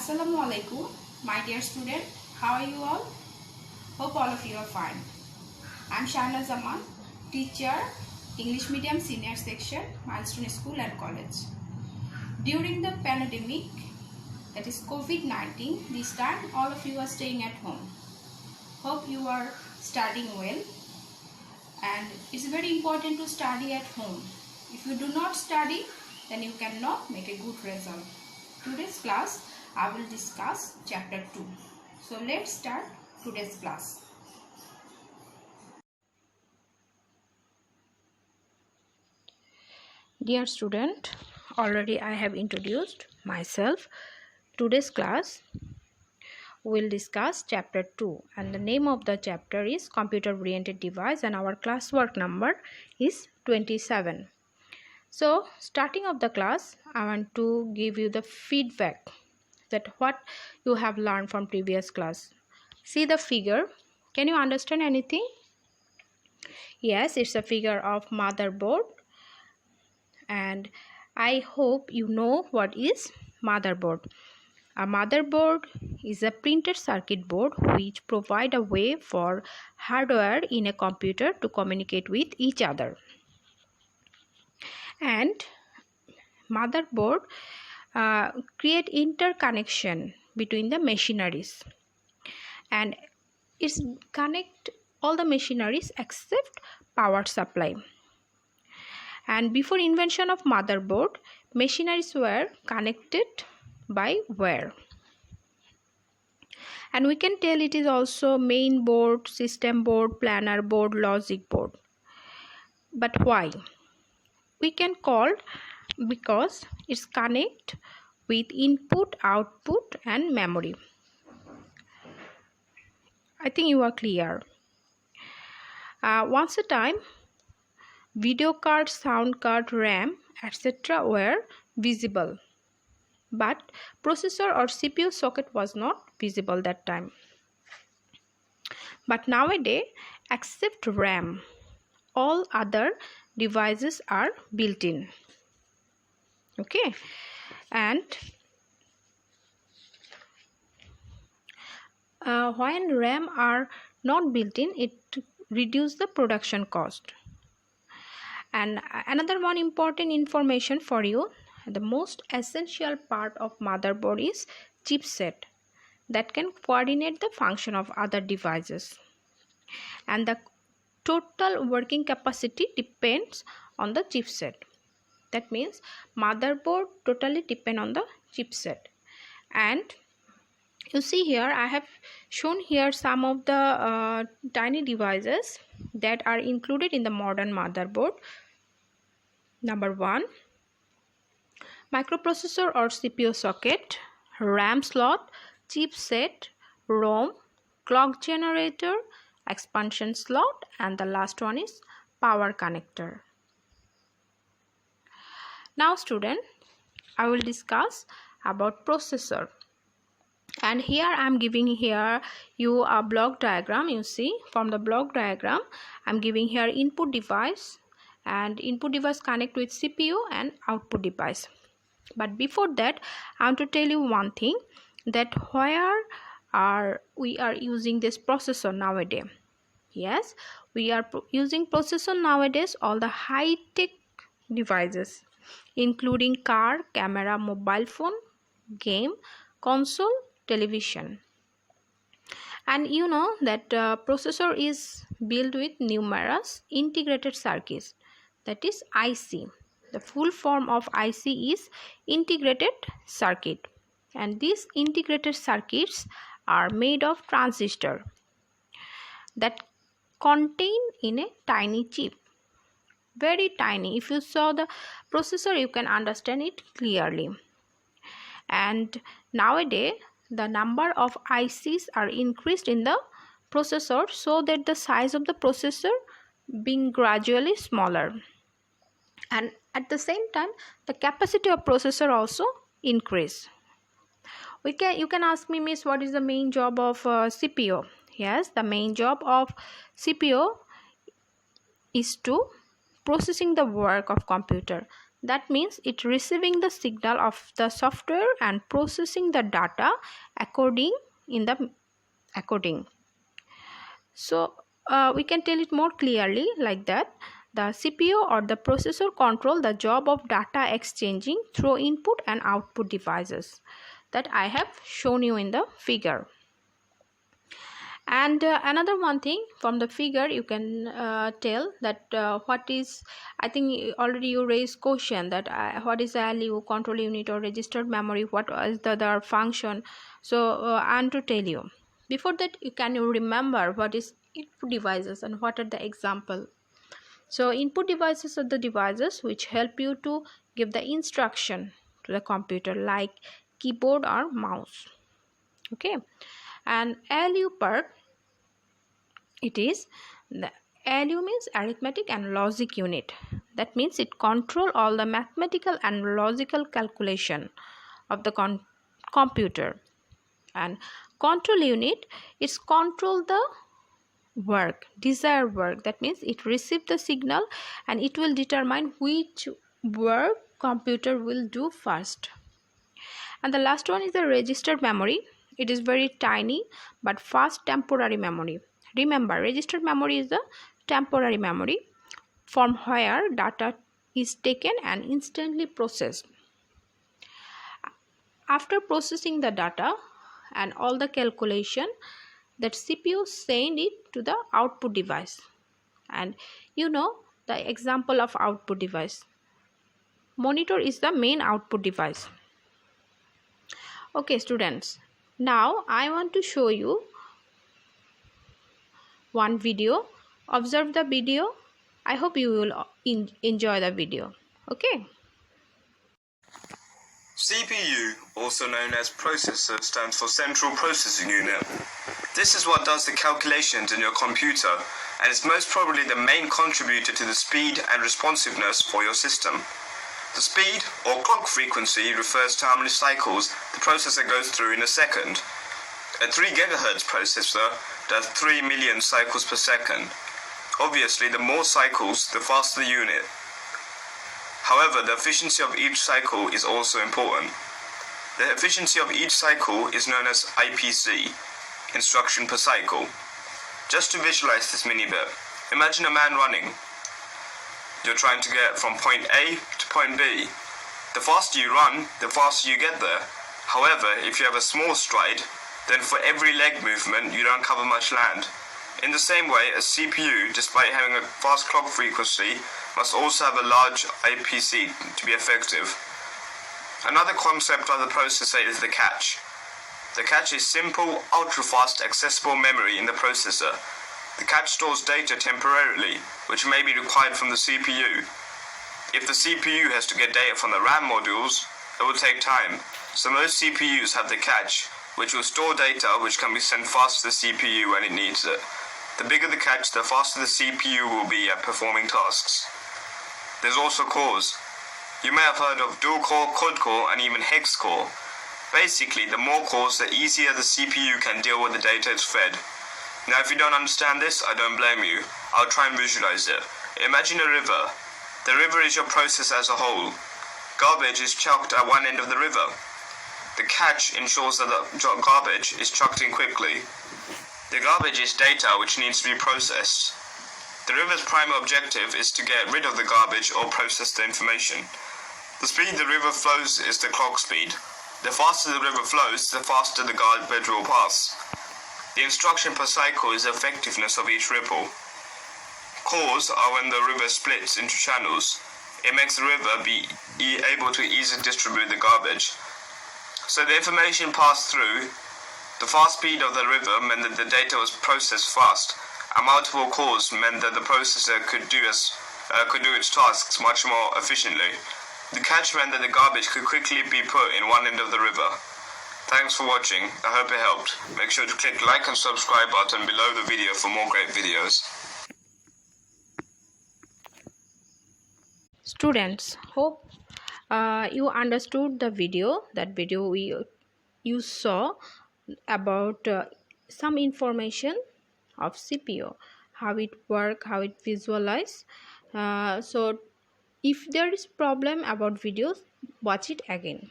Assalamu alaikum, my dear student. How are you all? Hope all of you are fine. I am Shahana Zaman, teacher, English medium senior section, Milestone School and College. During the pandemic, that is COVID-19, this time all of you are staying at home. Hope you are studying well, and it's very important to study at home. If you do not study, then you cannot make a good result. Today's class, I will discuss chapter 2. So let's start today's class. Dear student, already I have introduced myself. Today's class will discuss chapter 2, and the name of the chapter is computer oriented device, and our classwork number is 27. So starting of the class, I want to give you the feedback that what you have learned from previous class. See the figure. Can you understand anything? Yes, it's a figure of motherboard, and I hope you know what is motherboard. A motherboard is a printed circuit board which provide a way for hardware in a computer to communicate with each other. And motherboard create interconnection between the machineries, and it's connect all the machineries except power supply. And before invention of motherboard, machineries were connected by wire, and we can tell it is also main board, system board, planner board, logic board. But why? We can call because it's connect with input, output and memory. I think you are clear. Once a time, video card, sound card, RAM, etc. were visible, but processor or CPU socket was not visible that time. But nowadays, except RAM, all other devices are built in. Okay, and when RAM are not built in, it reduces the production cost. And another one important information for you, the most essential part of motherboard is chipset that can coordinate the function of other devices, and the total working capacity depends on the chipset. That means motherboard totally depend on the chipset. And you see here, I have shown here some of the tiny devices that are included in the modern motherboard. Number 1, microprocessor or CPU socket, RAM slot, chipset, ROM, clock generator, expansion slot, and the last one is power connector. Now student, I will discuss about processor, and here I am giving here you a block diagram. You see, from the block diagram I am giving here input device, and input device connect with CPU and output device. But before that, I want to tell you one thing, that where we are using this processor nowadays. Yes, we are using processor nowadays all the high-tech devices, including car, camera, mobile phone, game, console, television. And you know that processor is built with numerous integrated circuits, that is IC. The full form of IC is integrated circuit, and these integrated circuits are made of transistor that contain in a tiny chip, very tiny. If you saw the processor, you can understand it clearly. And nowadays the number of ICs are increased in the processor, so that the size of the processor being gradually smaller, and at the same time the capacity of processor also increase. You can ask me, Miss, what is the main job of CPU? Yes, the main job of CPU is to processing the work of computer. That means it receiving the signal of the software and processing the data according. So we can tell it more clearly like that. The CPU or the processor control the job of data exchanging through input and output devices that I have shown you in the figure. And another one thing from the figure you can tell that what is, I think already you raised question that what is the LU, control unit or registered memory, what is the other function. So and to tell you, before that can you remember what is input devices and what are the example. So input devices are the devices which help you to give the instruction to the computer, like keyboard or mouse. Okay. And LU part, it is the LU means arithmetic and logic unit. That means it control all the mathematical and logical calculation of the computer. And control unit is control the work, desired work. That means it receive the signal and it will determine which work computer will do first. And the last one is the registered memory. It is very tiny but fast temporary memory. Remember, registered memory is the temporary memory from where data is taken and instantly processed. After processing the data and all the calculation, that CPU send it to the output device. And you know the example of output device. Monitor is the main output device. Okay students, now I want to show you one video. Observe the video. I hope you will enjoy the video. Okay. CPU, also known as processor, stands for Central Processing Unit. This is what does the calculations in your computer and is most probably the main contributor to the speed and responsiveness for your system. The speed, or clock frequency, refers to how many cycles the processor goes through in a second. A 3 GHz processor does 3 million cycles per second. Obviously, the more cycles, the faster the unit. However, the efficiency of each cycle is also important. The efficiency of each cycle is known as IPC, instruction per cycle. Just to visualize this mini bit, imagine a man running. You're trying to get from point A to point B. The faster you run, the faster you get there. However, if you have a small stride, then for every leg movement, you don't cover much land. In the same way, a CPU, despite having a fast clock frequency, must also have a large IPC to be effective. Another concept of the processor is the cache. The cache is simple, ultra-fast, accessible memory in the processor. The cache stores data temporarily, which may be required from the CPU. If the CPU has to get data from the RAM modules, it will take time. So most CPUs have the cache, which will store data which can be sent fast to the CPU when it needs it. The bigger the cache, the faster the CPU will be at performing tasks. There's also cores. You may have heard of dual core, quad core, and even hex core. Basically, the more cores, the easier the CPU can deal with the data it's fed. Now, if you don't understand this, I don't blame you. I'll try and visualize it. Imagine a river. The river is your process as a whole. Garbage is chucked at one end of the river. The cache ensures that the garbage is chucked in quickly. The garbage is data which needs to be processed. The river's primary objective is to get rid of the garbage or process the information. The speed the river flows is the clock speed. The faster the river flows, the faster the garbage will pass. The instruction per cycle is the effectiveness of each ripple. Cores are when the river splits into channels. It makes the river be able to easily distribute the garbage. So the information passed through. The fast speed of the river meant that the data was processed fast, and multiple cores meant that the processor could do its tasks much more efficiently. The cache meant that the garbage could quickly be put in one end of the river. Thanks for watching. I hope it helped. Make sure to click like and subscribe button below the video for more great videos. Students, hope you understood the video. That video you saw about some information of CPU, how it work, how it visualize. So If there is problem about videos, watch it again.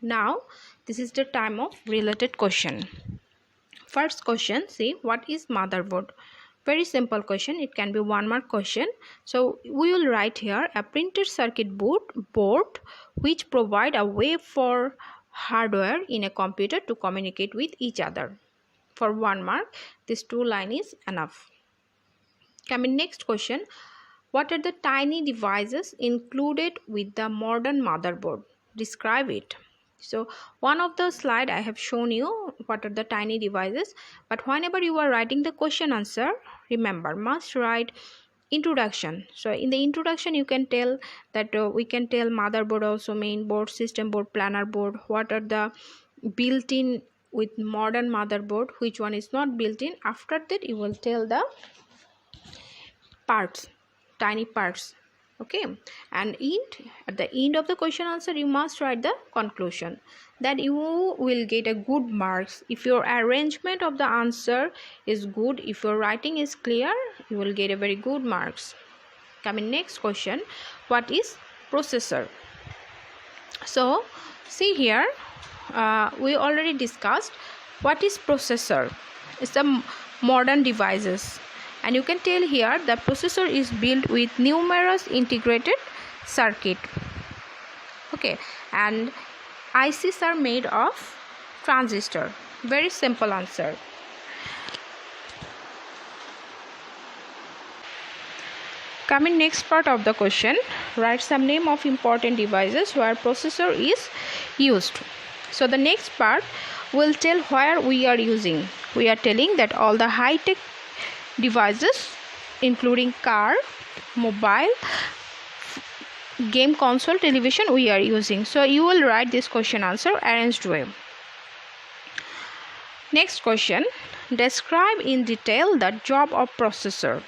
Now this is the time of related question. First question, see, what is motherboard? Very simple question. It can be 1 mark question. So we will write here a printed circuit board which provide a way for hardware in a computer to communicate with each other. For 1 mark, this 2 line is enough. Coming next question, what are the tiny devices included with the modern motherboard? Describe it. So one of the slide I have shown you what are the tiny devices, but whenever you are writing the question answer, remember must write introduction. So in the introduction you can tell that we can tell motherboard, also main board, system board, planar board, what are the built-in with modern motherboard, which one is not built-in. After that you will tell the parts, tiny parts. Okay, and at the end of the question answer you must write the conclusion. That you will get a good marks. If your arrangement of the answer is good, if your writing is clear, you will get a very good marks. Coming next question, what is processor? So see here, we already discussed what is processor. It's the modern devices, and you can tell here the processor is built with numerous integrated circuit. Okay, and ICs are made of transistor. Very simple answer. Coming next part of the question, write some name of important devices where processor is used. So the next part will tell where we are using. We are telling that all the high-tech devices including car, mobile, game console, television we are using. So you will write this question answer arranged way. Next question, describe in detail the job of processor.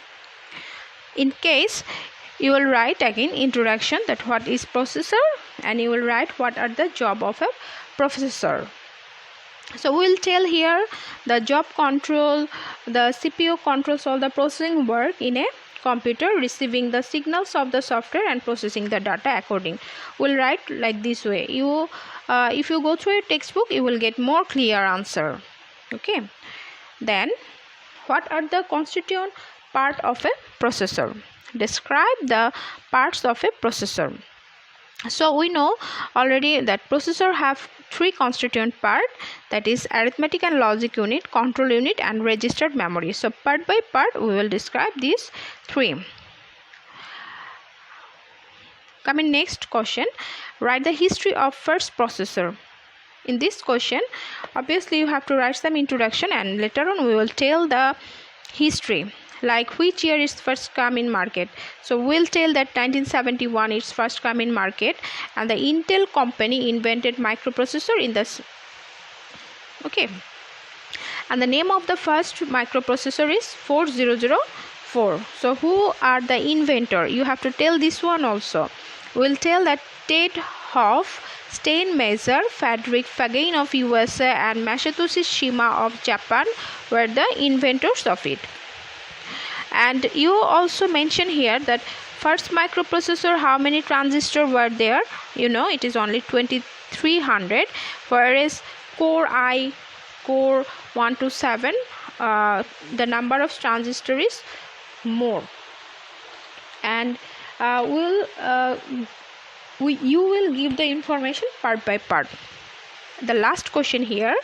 In case you will write again introduction, that what is processor, and you will write what are the job of a processor. So we will tell here the job control, the CPU controls all the processing work in a computer, receiving the signals of the software and processing the data according. We'll write like this way. You if you go through a textbook, you will get more clear answer. Okay, then what are the constituent part of a processor? Describe the parts of a processor. So we know already that processor have 3 constituent part, that is arithmetic and logic unit, control unit and registered memory. So part by part we will describe these 3. Coming next question, write the history of first processor. In this question obviously you have to write some introduction, and later on we will tell the history, like which year is first come in market. So we'll tell that 1971 is first come in market, and the Intel company invented microprocessor in this. Okay, and the name of the first microprocessor is 4004. So who are the inventor? You have to tell this one also. We'll tell that Ted Hoff, Steinmeyer, Frederick Fagein of USA and Masatoshi Shima of Japan were the inventors of it. And you also mention here that first microprocessor, how many transistors were there? You know, it is only 2300, whereas core 1 to 7, the number of transistors is more. And you will give the information part by part. The last question here,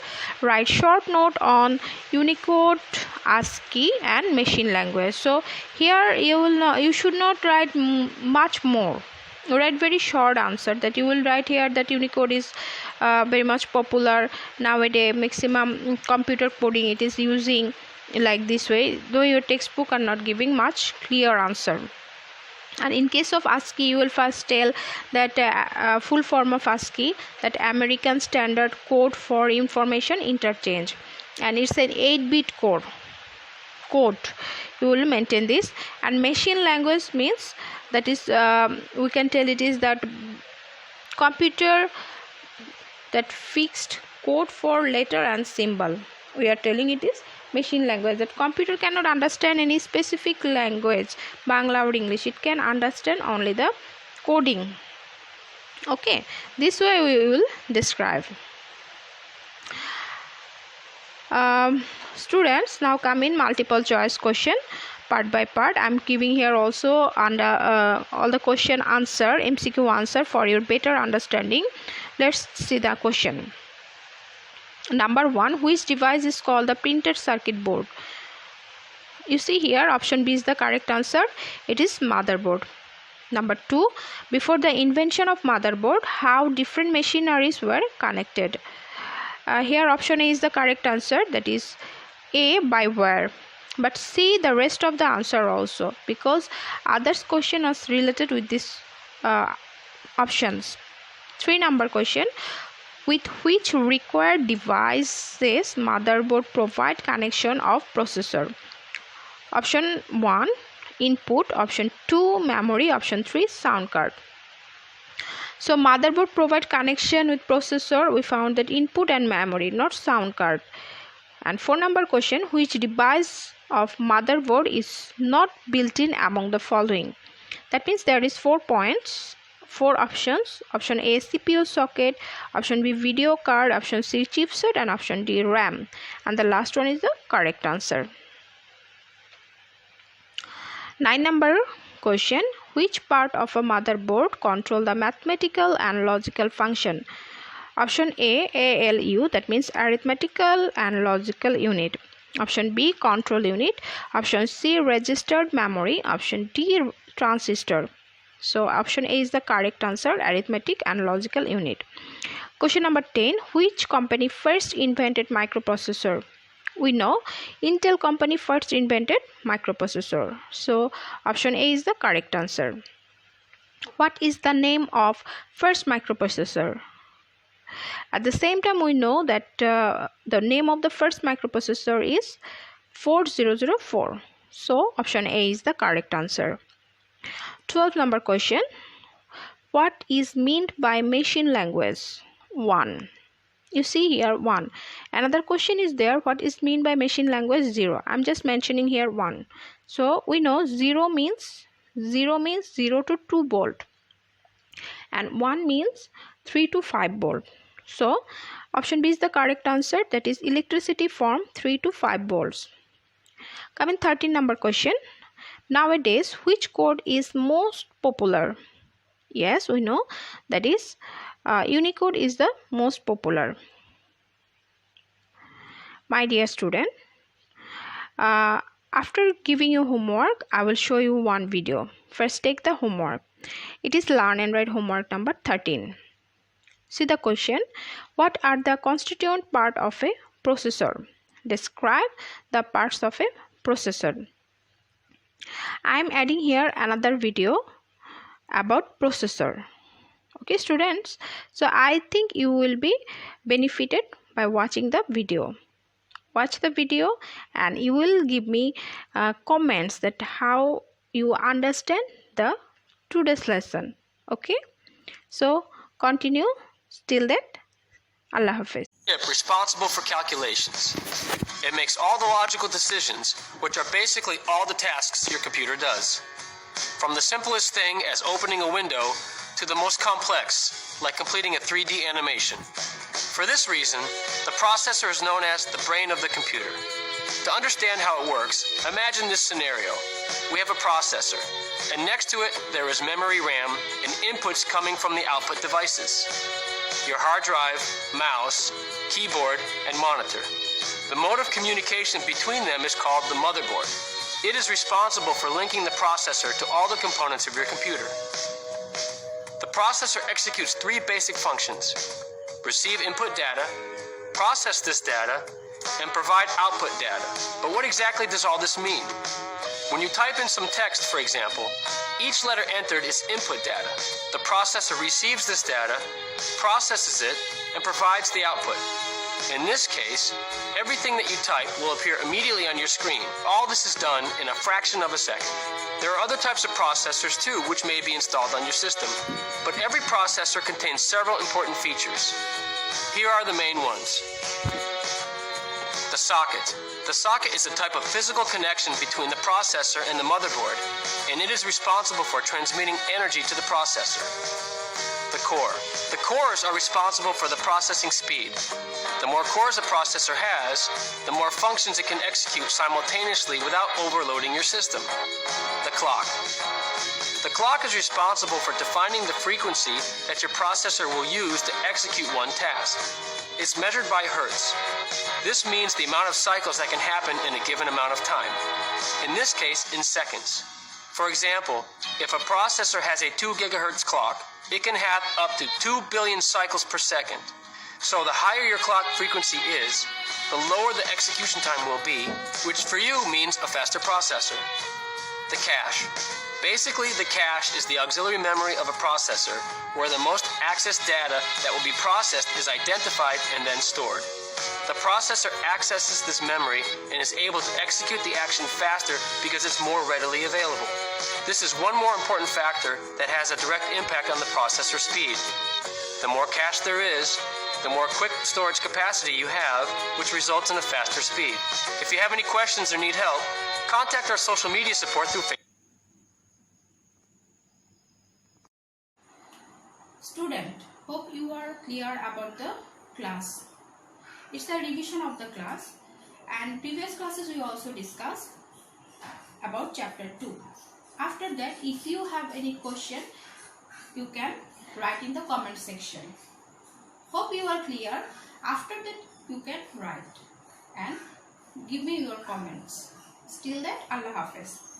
write short note on Unicode, ASCII and machine language. So here you should not write much more. Write very short answer, that you will write here that Unicode is very much popular nowadays. Maximum computer coding it is using like this way, though your textbook are not giving much clear answer. And in case of ASCII, you will first tell that full form of ASCII, that American Standard Code for Information Interchange, and it's an 8-bit code. You will maintain this. And machine language means that is we can tell it is that computer that fixed code for letter and symbol. We are telling it is machine language, that computer cannot understand any specific language, Bangla or English. It can understand only the coding. Okay, this way we will describe. Students, now come in multiple choice question part by part. I'm giving here also under all the question answer, MCQ answer for your better understanding. Let's see the question. Number 1, which device is called the printed circuit board? You see here option B is the correct answer. It is motherboard. Number 2, before the invention of motherboard, how different machineries were connected? Here option A is the correct answer, that is A, by wire. But see the rest of the answer also, because others question is related with this options. 3 number question, with which required devices motherboard provide connection of processor? Option 1, input. Option 2, memory. Option 3, sound card. So motherboard provide connection with processor. We found that input and memory, not sound card. And 4 number question, which device of motherboard is not built in among the following? That means there is 4 points, 4 options. Option A, CPU socket. Option B, video card. Option C, chipset. And option D, RAM. And the last one is the correct answer. 9 number question, which part of a motherboard control the mathematical and logical function? Option A, ALU, that means arithmetical and logical unit. Option B, control unit. Option C, registered memory. Option D, transistor. So option A is the correct answer, arithmetic and logical unit. Question number 10, which company first invented microprocessor? We know Intel company first invented microprocessor. So option A is the correct answer. What is the name of first microprocessor? At the same time, we know that the name of the first microprocessor is 4004. So option A is the correct answer. 12 number question, what is meant by machine language? 1. You see here 1. Another question is there, what is mean by machine language? 0. I'm just mentioning here 1. So we know 0 means 0 to 2 volt and 1 means 3 to 5 volt. So option B is the correct answer, that is electricity from 3 to 5 volts. Coming 13 number question, nowadays which code is most popular? Yes, we know that is Unicode is the most popular. My dear student, after giving you homework, I will show you one video. First take the homework. It is learn and write homework number 13. See the question, what are the constituent part of a processor? Describe the parts of a processor. I am adding here another video about processor. Okay students, so I think you will be benefited by watching the video. Watch the video and you will give me comments that how you understand the today's lesson. Okay, so continue. Till that, Allah Hafiz. Responsible for calculations. It makes all the logical decisions, which are basically all the tasks your computer does. From the simplest thing as opening a window to the most complex, like completing a 3D animation. For this reason, the processor is known as the brain of the computer. To understand how it works, imagine this scenario. We have a processor, and next to it there is memory RAM and inputs coming from the output devices. Your hard drive, mouse, keyboard, and monitor. The mode of communication between them is called the motherboard. It is responsible for linking the processor to all the components of your computer. The processor executes 3 basic functions: receive input data, process this data, and provide output data. But what exactly does all this mean? When you type in some text, for example, each letter entered is input data. The processor receives this data, processes it, and provides the output. In this case, everything that you type will appear immediately on your screen. All this is done in a fraction of a second. There are other types of processors too, which may be installed on your system, but every processor contains several important features. Here are the main ones. The socket. The socket is a type of physical connection between the processor and the motherboard, and it is responsible for transmitting energy to the processor. The core. The cores are responsible for the processing speed. The more cores a processor has, the more functions it can execute simultaneously without overloading your system. The clock. The clock is responsible for defining the frequency that your processor will use to execute one task. It's measured by hertz. This means the amount of cycles that can happen in a given amount of time. In this case, in seconds. For example, if a processor has a 2 gigahertz clock, it can have up to 2 billion cycles per second. So the higher your clock frequency is, the lower the execution time will be, which for you means a faster processor. The cache. Basically, the cache is the auxiliary memory of a processor, where the most accessed data that will be processed is identified and then stored. The processor accesses this memory and is able to execute the action faster because it's more readily available. This is one more important factor that has a direct impact on the processor speed. The more cache there is, the more quick storage capacity you have, which results in a faster speed. If you have any questions or need help, contact our social media support through Facebook. Student, hope you are clear about the class. It's a revision of the class, and previous classes we also discussed about chapter 2. After that, if you have any question, you can write in the comment section. Hope you are clear. After that, you can write and give me your comments. Till that, Allah Hafiz.